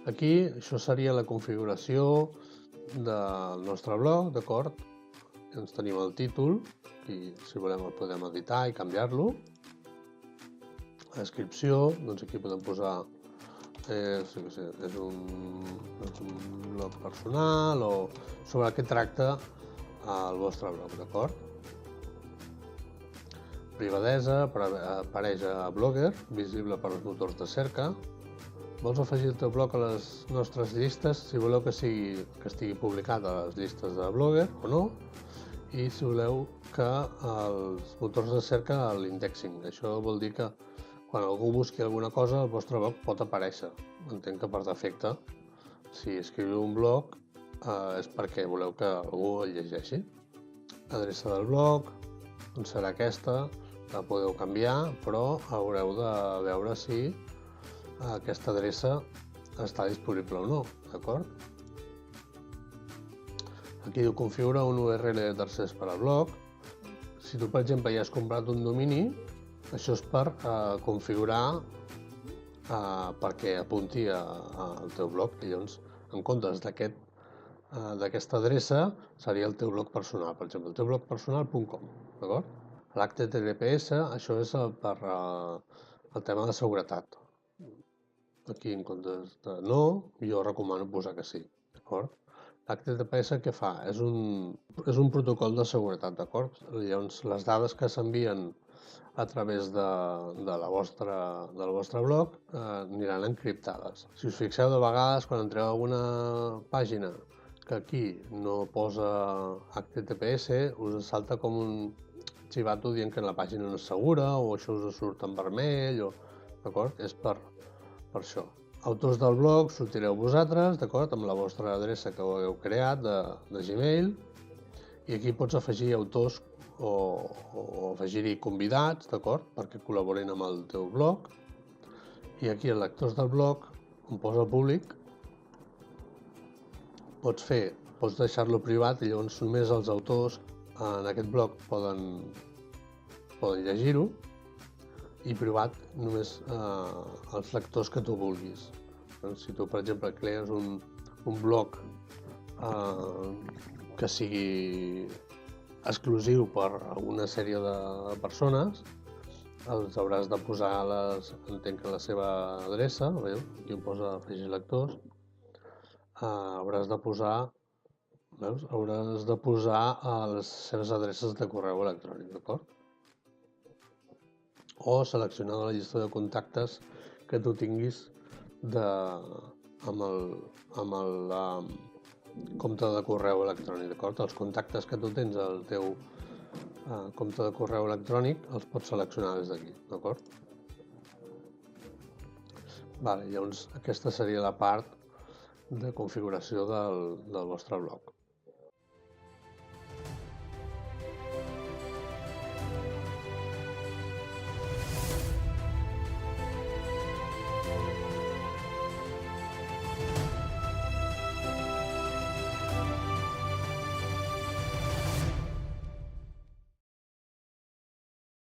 Aquí, això seria la configuració del nostre blog, d'acord? Ens tenim el títol, i si volem el podem editar i canviar-lo. La descripció, doncs aquí podem posar és un blog personal o sobre què tracta el vostre blog, d'acord? Privadesa, apareix a Blogger, visible per als motors de cerca. Vols afegir el teu blog a les nostres llistes, si voleu que estigui publicat a les llistes de Blogger o no, i si voleu que els motors de cerca l'indexin. Això vol dir que quan algú busqui alguna cosa, el vostre blog pot aparèixer. Entenc que per defecte, si escriviu un blog, és perquè voleu que algú el llegeixi. Adreça del blog, doncs serà aquesta, la podeu canviar, però haureu de veure si aquesta adreça està disponible o no, d'acord? Aquí diu configura un URL de tercers per al blog. Si tu, per exemple, ja has comprat un domini, això és per configurar perquè apunti al teu blog. I llavors, en comptes d'aquesta adreça, seria el teu blog personal, per exemple, el teu blogpersonal.com, d'acord? L'HTTPS, això és per el tema de seguretat. Aquí, en comptes de no, jo recomano posar que sí, d'acord? L'HTTPS què fa? És un protocol de seguretat, d'acord? Llavors, les dades que s'envien a través del vostre blog aniran encriptades. Si us fixeu, de vegades, quan entreu a alguna pàgina que aquí no posa HTTPS, us salta com un xivato dient que la pàgina no és segura o això us surt en vermell, d'acord? És per això. Autors del blog sortireu vosaltres, d'acord? Amb la vostra adreça que heu creat de Gmail, i aquí pots afegir autors o afegir-hi convidats, d'acord? Perquè col·laborin amb el teu blog. I aquí, en lectors del blog, on posa públic, pots deixar-lo privat i llavors només els autors en aquest blog poden llegir-ho, i privat només els lectors que tu vulguis. Si tu, per exemple, crees un blog que sigui exclusiu per a una sèrie de persones, els hauràs de posar, entenc que la seva adreça, aquí em posa afegir lectors, hauràs de posar les seves adreces de correu electrònic, d'acord? O seleccionar la llista de contactes que tu tinguis amb el compte de correu electrònic, d'acord? Els contactes que tu tens al teu compte de correu electrònic els pots seleccionar des d'aquí, d'acord? Llavors, aquesta seria la part de configuració del vostre blog.